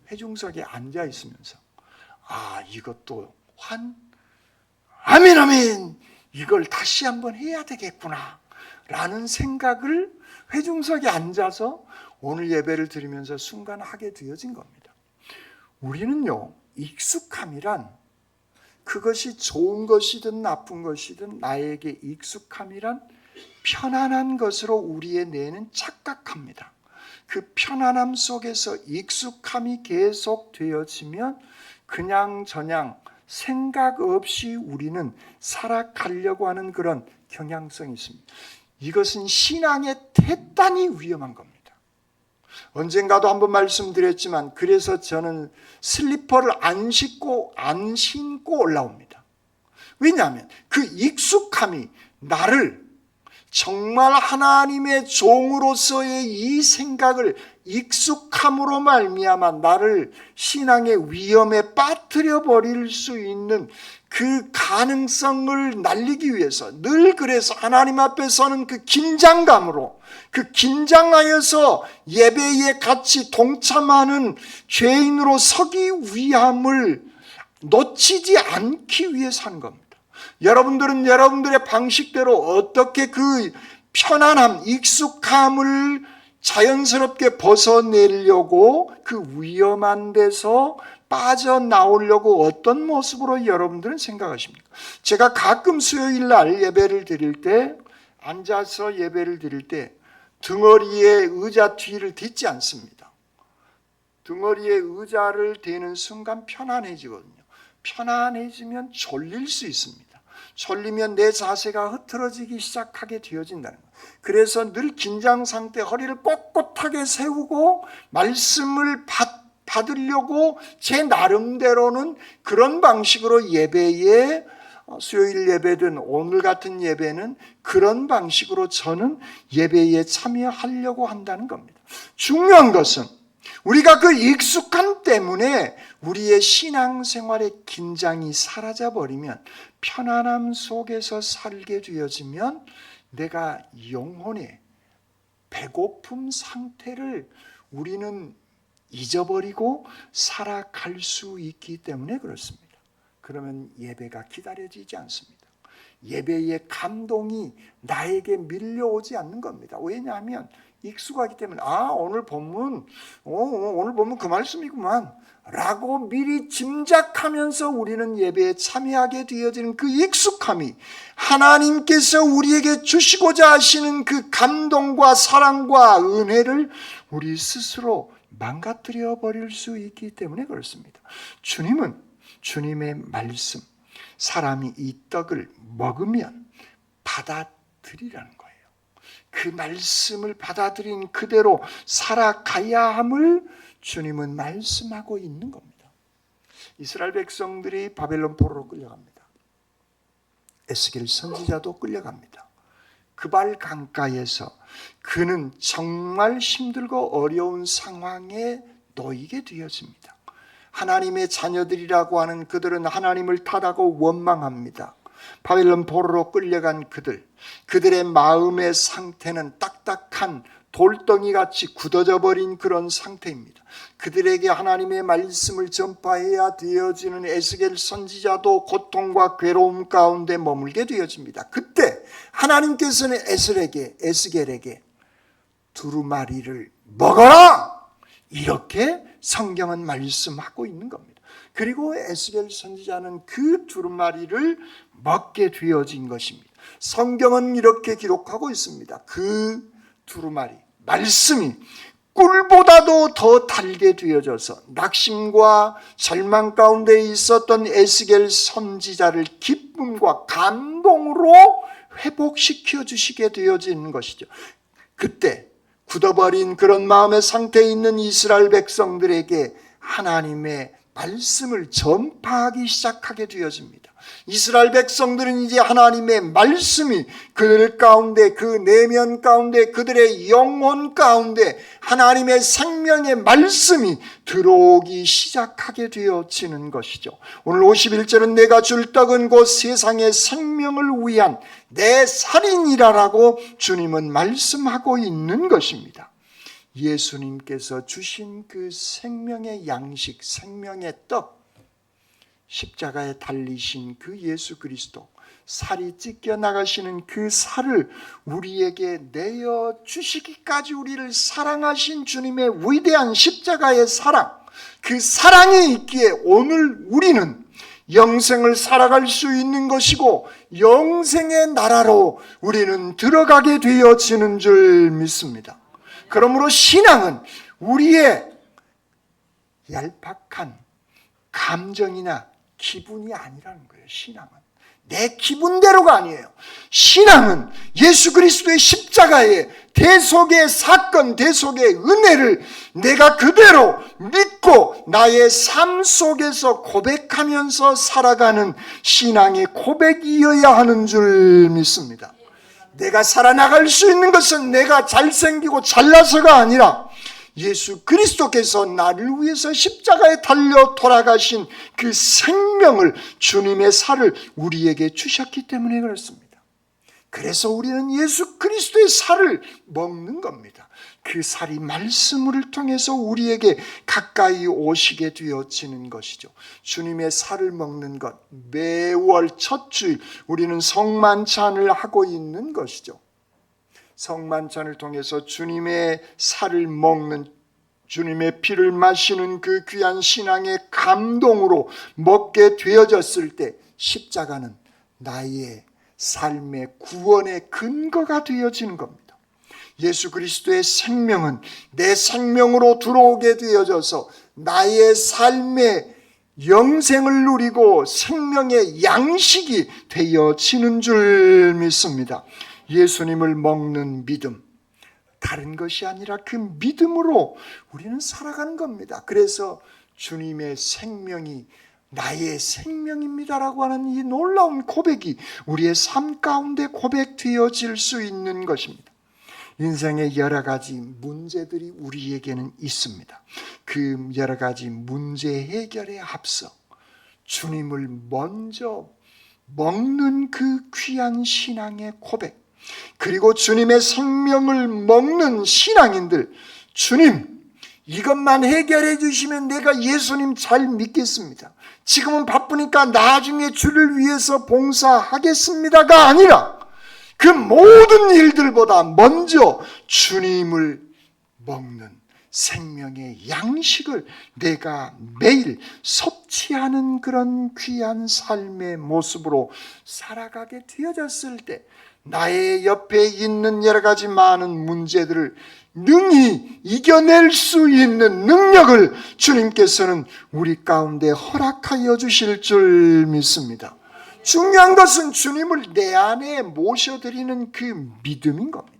회중석에 앉아 있으면서 이것도 아멘 아멘 이걸 다시 한번 해야 되겠구나 라는 생각을 회중석에 앉아서 오늘 예배를 드리면서 순간 하게 되어진 겁니다. 우리는요, 익숙함이란 그것이 좋은 것이든 나쁜 것이든 나에게 익숙함이란 편안한 것으로 우리의 뇌는 착각합니다. 그 편안함 속에서 익숙함이 계속 되어지면 그냥저냥 생각 없이 우리는 살아가려고 하는 그런 경향성이 있습니다. 이것은 신앙의 대단히 위험한 겁니다. 언젠가도 한번 말씀드렸지만 그래서 저는 슬리퍼를 안 신고 올라옵니다. 왜냐하면 그 익숙함이 나를 정말 하나님의 종으로서의 이 생각을 익숙함으로 말미암아 나를 신앙의 위험에 빠뜨려 버릴 수 있는 그 가능성을 날리기 위해서 늘 그래서 하나님 앞에 서는 그 긴장감으로, 그 긴장하여서 예배에 같이 동참하는 죄인으로 서기 위함을 놓치지 않기 위해서 한 겁니다. 여러분들은 여러분들의 방식대로 어떻게 그 편안함, 익숙함을 자연스럽게 벗어내려고 그 위험한 데서 빠져나오려고 어떤 모습으로 여러분들은 생각하십니까? 제가 가끔 수요일 날 예배를 드릴 때, 앉아서 예배를 드릴 때 등어리에 의자 뒤를 딛지 않습니다. 등어리에 의자를 대는 순간 편안해지거든요. 편안해지면 졸릴 수 있습니다. 졸리면 내 자세가 흐트러지기 시작하게 되어진다는 거예요. 그래서 늘 긴장 상태, 허리를 꼿꼿하게 세우고 말씀을 받으려고 제 나름대로는 그런 방식으로 예배에, 수요일 예배든 오늘 같은 예배는 그런 방식으로 저는 예배에 참여하려고 한다는 겁니다. 중요한 것은 우리가 그 익숙함 때문에 우리의 신앙생활의 긴장이 사라져버리면, 편안함 속에서 살게 되어지면 내가 영혼의 배고픔 상태를 우리는 잊어버리고 살아갈 수 있기 때문에 그렇습니다. 그러면 예배가 기다려지지 않습니다. 예배의 감동이 나에게 밀려오지 않는 겁니다. 왜냐하면 익숙하기 때문에 오늘 본문 그 말씀이구만 라고 미리 짐작하면서 우리는 예배에 참여하게 되어지는 그 익숙함이 하나님께서 우리에게 주시고자 하시는 그 감동과 사랑과 은혜를 우리 스스로 망가뜨려 버릴 수 있기 때문에 그렇습니다. 주님은 주님의 말씀, 사람이 이 떡을 먹으면 받아들이라는 거예요. 그 말씀을 받아들인 그대로 살아가야 함을 주님은 말씀하고 있는 겁니다. 이스라엘 백성들이 바벨론 포로로 끌려갑니다. 에스겔 선지자도 끌려갑니다. 그발 강가에서 그는 정말 힘들고 어려운 상황에 놓이게 되어집니다. 하나님의 자녀들이라고 하는 그들은 하나님을 탓하고 원망합니다. 바벨론 포로로 끌려간 그들의 마음의 상태는 딱딱한 돌덩이같이 굳어져 버린 그런 상태입니다. 그들에게 하나님의 말씀을 전파해야 되어지는 에스겔 선지자도 고통과 괴로움 가운데 머물게 되어집니다. 그때 하나님께서는 에스겔에게 두루마리를 먹어라! 이렇게 성경은 말씀하고 있는 겁니다. 그리고 에스겔 선지자는 그 두루마리를 먹게 되어진 것입니다. 성경은 이렇게 기록하고 있습니다. 그 두루마리, 말씀이 꿀보다도 더 달게 되어져서 낙심과 절망 가운데 있었던 에스겔 선지자를 기쁨과 감동으로 회복시켜 주시게 되어진 것이죠. 그때 굳어버린 그런 마음의 상태에 있는 이스라엘 백성들에게 하나님의 말씀을 전파하기 시작하게 되어집니다. 이스라엘 백성들은 이제 하나님의 말씀이 그들 가운데, 그 내면 가운데, 그들의 영혼 가운데 하나님의 생명의 말씀이 들어오기 시작하게 되어지는 것이죠. 오늘 51절은 내가 줄 떡은 곧 세상의 생명을 위한 내 살이니라라고 주님은 말씀하고 있는 것입니다. 예수님께서 주신 그 생명의 양식, 생명의 떡, 십자가에 달리신 그 예수 그리스도, 살이 찢겨 나가시는 그 살을 우리에게 내어 주시기까지 우리를 사랑하신 주님의 위대한 십자가의 사랑, 그 사랑이 있기에 오늘 우리는 영생을 살아갈 수 있는 것이고 영생의 나라로 우리는 들어가게 되어지는 줄 믿습니다. 그러므로 신앙은 우리의 얄팍한 감정이나 기분이 아니라는 거예요. 신앙은 내 기분대로가 아니에요. 신앙은 예수 그리스도의 십자가의 대속의 사건, 대속의 은혜를 내가 그대로 믿고 나의 삶 속에서 고백하면서 살아가는 신앙의 고백이어야 하는 줄 믿습니다. 내가 살아나갈 수 있는 것은 내가 잘생기고 잘나서가 아니라 예수 그리스도께서 나를 위해서 십자가에 달려 돌아가신 그 생명을, 주님의 살을 우리에게 주셨기 때문에 그렇습니다. 그래서 우리는 예수 그리스도의 살을 먹는 겁니다. 그 살이 말씀을 통해서 우리에게 가까이 오시게 되어지는 것이죠. 주님의 살을 먹는 것, 매월 첫 주일 우리는 성만찬을 하고 있는 것이죠. 성만찬을 통해서 주님의 살을 먹는, 주님의 피를 마시는 그 귀한 신앙의 감동으로 먹게 되어졌을 때 십자가는 나의 삶의 구원의 근거가 되어지는 겁니다. 예수 그리스도의 생명은 내 생명으로 들어오게 되어져서 나의 삶의 영생을 누리고 생명의 양식이 되어지는 줄 믿습니다. 예수님을 먹는 믿음, 다른 것이 아니라 그 믿음으로 우리는 살아가는 겁니다. 그래서 주님의 생명이 나의 생명입니다라고 하는 이 놀라운 고백이 우리의 삶 가운데 고백되어질 수 있는 것입니다. 인생의 여러 가지 문제들이 우리에게는 있습니다. 그 여러 가지 문제 해결에 앞서 주님을 먼저 먹는 그 귀한 신앙의 고백, 그리고 주님의 생명을 먹는 신앙인들, 주님 이것만 해결해 주시면 내가 예수님 잘 믿겠습니다. 지금은 바쁘니까 나중에 주를 위해서 봉사하겠습니다가 아니라 그 모든 일들보다 먼저 주님을 먹는 생명의 양식을 내가 매일 섭취하는 그런 귀한 삶의 모습으로 살아가게 되어졌을 때 나의 옆에 있는 여러 가지 많은 문제들을 능히 이겨낼 수 있는 능력을 주님께서는 우리 가운데 허락하여 주실 줄 믿습니다. 중요한 것은 주님을 내 안에 모셔드리는 그 믿음인 겁니다.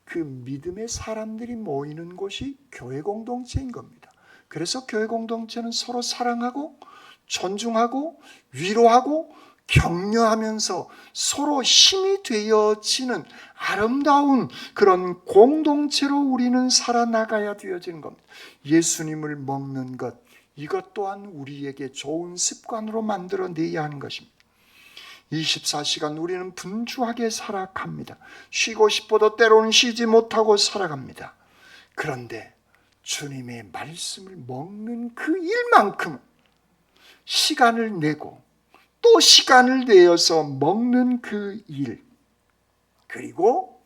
그 믿음의 사람들이 모이는 곳이 교회 공동체인 겁니다. 그래서 교회 공동체는 서로 사랑하고 존중하고 위로하고 격려하면서 서로 힘이 되어지는 아름다운 그런 공동체로 우리는 살아나가야 되어지는 겁니다. 예수님을 먹는 것, 이것 또한 우리에게 좋은 습관으로 만들어내야 하는 것입니다. 24시간 우리는 분주하게 살아갑니다. 쉬고 싶어도 때로는 쉬지 못하고 살아갑니다. 그런데 주님의 말씀을 먹는 그 일만큼 시간을 내고 또 시간을 내어서 먹는 그 일, 그리고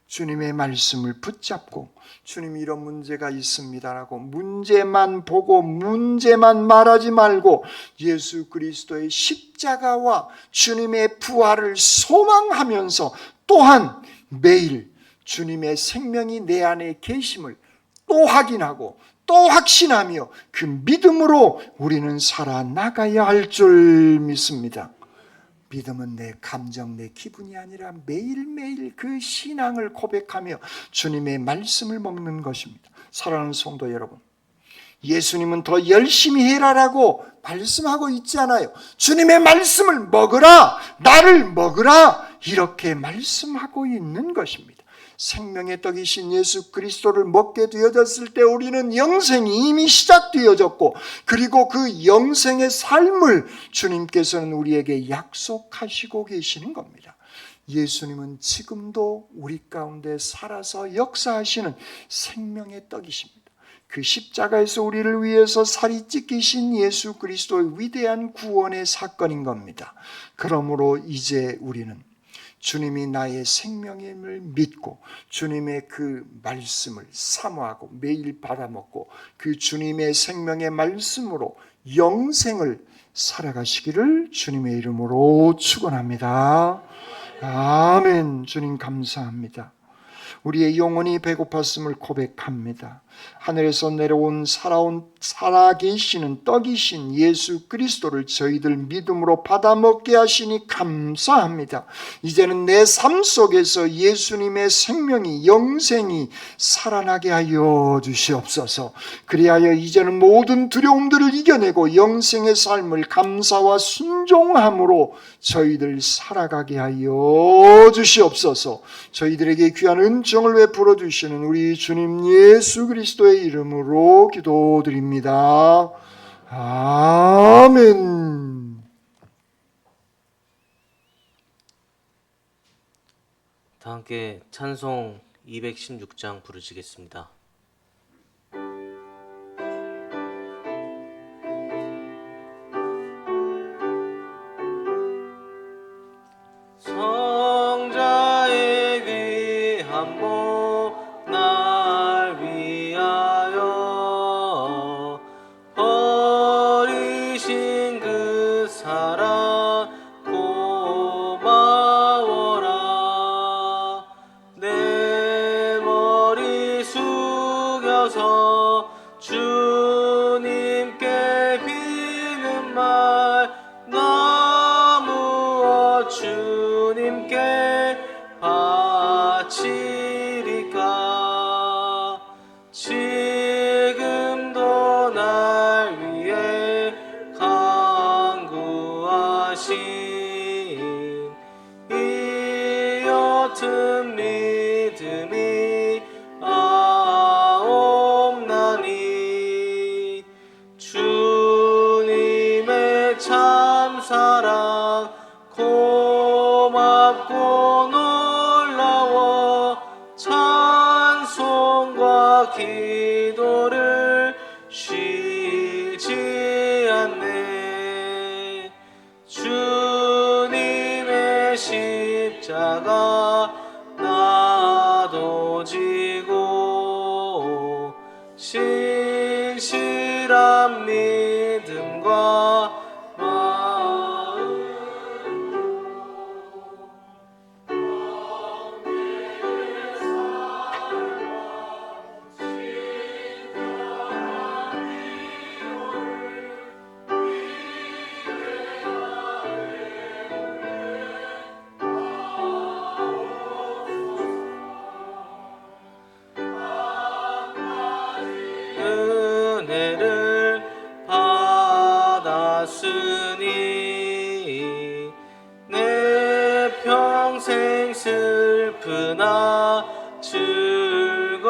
주님의 말씀을 붙잡고 주님 이런 문제가 있습니다라고 문제만 보고 문제만 말하지 말고 예수 그리스도의 십자가와 주님의 부활을 소망하면서 또한 매일 주님의 생명이 내 안에 계심을 또 확인하고 또 확신하며 그 믿음으로 우리는 살아나가야 할 줄 믿습니다. 믿음은 내 감정, 내 기분이 아니라 매일매일 그 신앙을 고백하며 주님의 말씀을 먹는 것입니다. 사랑하는 성도 여러분, 예수님은 더 열심히 해라라고 말씀하고 있지 않아요. 주님의 말씀을 먹으라, 나를 먹으라, 이렇게 말씀하고 있는 것입니다. 생명의 떡이신 예수 그리스도를 먹게 되어졌을 때 우리는 영생이 이미 시작되어졌고, 그리고 그 영생의 삶을 주님께서는 우리에게 약속하시고 계시는 겁니다. 예수님은 지금도 우리 가운데 살아서 역사하시는 생명의 떡이십니다. 그 십자가에서 우리를 위해서 살이 찢기신 예수 그리스도의 위대한 구원의 사건인 겁니다. 그러므로 이제 우리는 주님이 나의 생명임을 믿고 주님의 그 말씀을 사모하고 매일 받아먹고 그 주님의 생명의 말씀으로 영생을 살아가시기를 주님의 이름으로 축원합니다. 아멘. 주님 감사합니다. 우리의 영혼이 배고팠음을 고백합니다. 하늘에서 내려온 살아계시는 떡이신 예수 그리스도를 저희들 믿음으로 받아먹게 하시니 감사합니다. 이제는 내 삶 속에서 예수님의 생명이, 영생이 살아나게 하여 주시옵소서. 그리하여 이제는 모든 두려움들을 이겨내고 영생의 삶을 감사와 순종함으로 저희들 살아가게 하여 주시옵소서. 저희들에게 귀한 은총을 베풀어 주시는 우리 주님 예수 그리스도의 이름으로 기도드립니다. 아멘. 다 함께 찬송 216장 부르시겠습니다. 성자의 귀한 몸 날 위하여 버리신 그 사랑 고마워라. 내 머리 숙여서 주님께 비는 말 나무어 주님께 바치리까. 지금도 날 위해 간구하신 이 옅은 믿음이 아옵나니 주님의 참사랑 고맙고 놀라워 찬송과 기도를 쉬지 않네. 주님의 십자가 나도 지고 신실한 믿음과 마음 은혜를 받았으니 내 평생 슬프나 즐거우나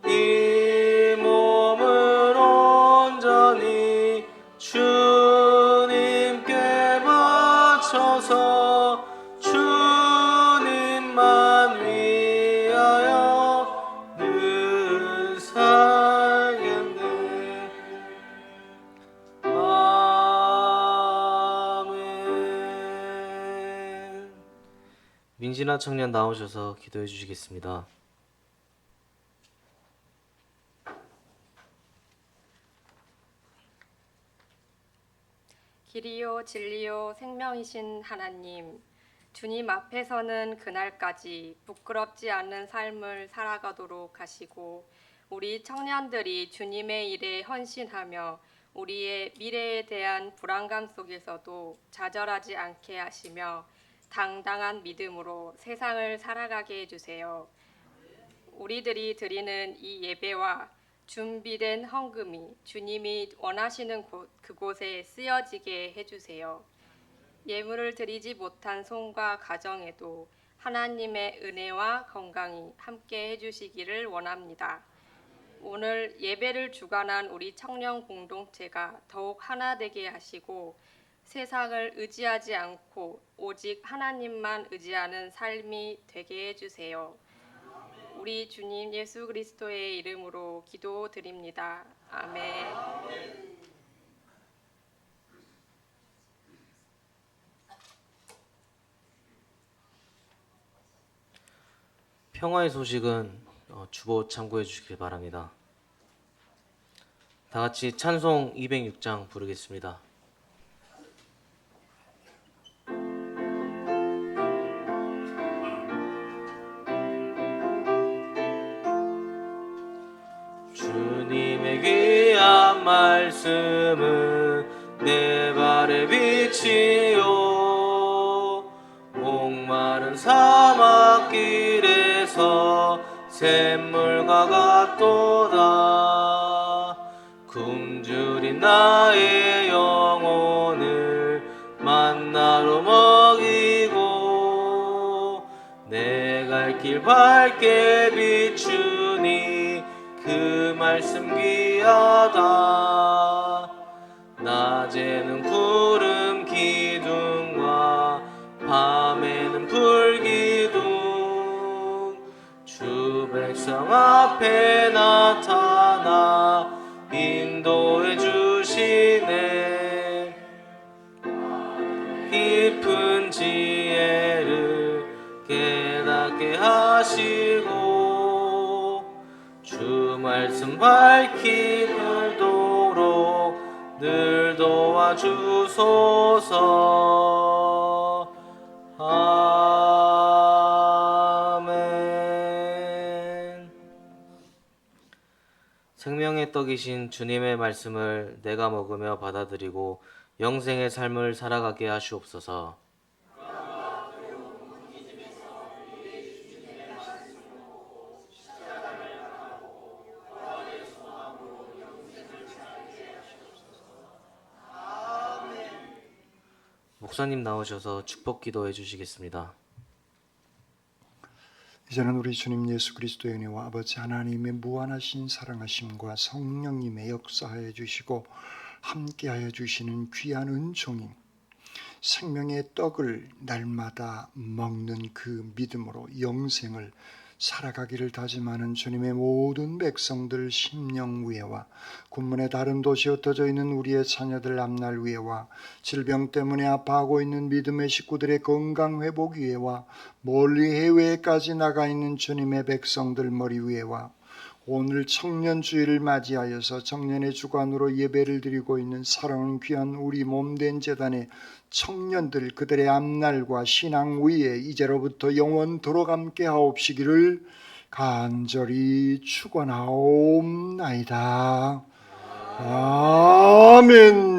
이 하소서. 주님만 위하여 늘 살겠네. 아멘. 민진아 청년 나오셔서 기도해 주시겠습니다. 길이요 진리요 생명이신 하나님, 주님 앞에서는 그날까지 부끄럽지 않은 삶을 살아가도록 하시고 우리 청년들이 주님의 일에 헌신하며 우리의 미래에 대한 불안감 속에서도 좌절하지 않게 하시며 당당한 믿음으로 세상을 살아가게 해주세요. 우리들이 드리는 이 예배와 준비된 헌금이 주님이 원하시는 그곳에 쓰여지게 해주세요. 예물을 드리지 못한 손과 가정에도 하나님의 은혜와 건강이 함께 해주시기를 원합니다. 오늘 예배를 주관한 우리 청년 공동체가 더욱 하나 되게 하시고 세상을 의지하지 않고 오직 하나님만 의지하는 삶이 되게 해주세요. 우리 주님 예수 그리스도의 이름으로 기도드립니다. 아멘. 평화의 소식은 주보 참고해 주시길 바랍니다. 다 같이 찬송 206장 부르겠습니다. 주님의 귀한 말씀은 내 발의 빛이요 목마른 사막길에서 샘물과 같도다. 굶주린 나의 영혼을 만나로 먹이고 내 갈 길 밝게 비추니 그 말씀 귀하다. 낮에는 구름 기둥과 밤에는 불기둥 주 백성 앞에 나타나 인도해 주시네. 깊은 지혜를 깨닫게 하시고 주 말씀 밝히 들도록 늘 도와주소서. 아멘. 생명의 떡이신 주님의 말씀을 내가 먹으며 받아들이고 영생의 삶을 살아가게 하시옵소서. 목사님 나오셔서 축복 기도해 주시겠습니다. 이제는 우리 주님 예수 그리스도의 은혜와 아버지 하나님의 무한하신 사랑하심과 성령님의 역사하여 주시고 함께하여 주시는 귀한 은총이 생명의 떡을 날마다 먹는 그 믿음으로 영생을 살아가기를 다짐하는 주님의 모든 백성들 심령 위에와 군문의 다른 도시에 흩어져 있는 우리의 자녀들 앞날 위에와 질병 때문에 아파하고 있는 믿음의 식구들의 건강 회복 위에와 멀리 해외까지 나가 있는 주님의 백성들 머리 위에와 오늘 청년주일을 맞이하여서 청년의 주관으로 예배를 드리고 있는 사랑하는 귀한 우리 몸된 재단의 청년들 그들의 앞날과 신앙 위에 이제로부터 영원토록 함께 하옵시기를 간절히 축원하옵나이다. 아멘.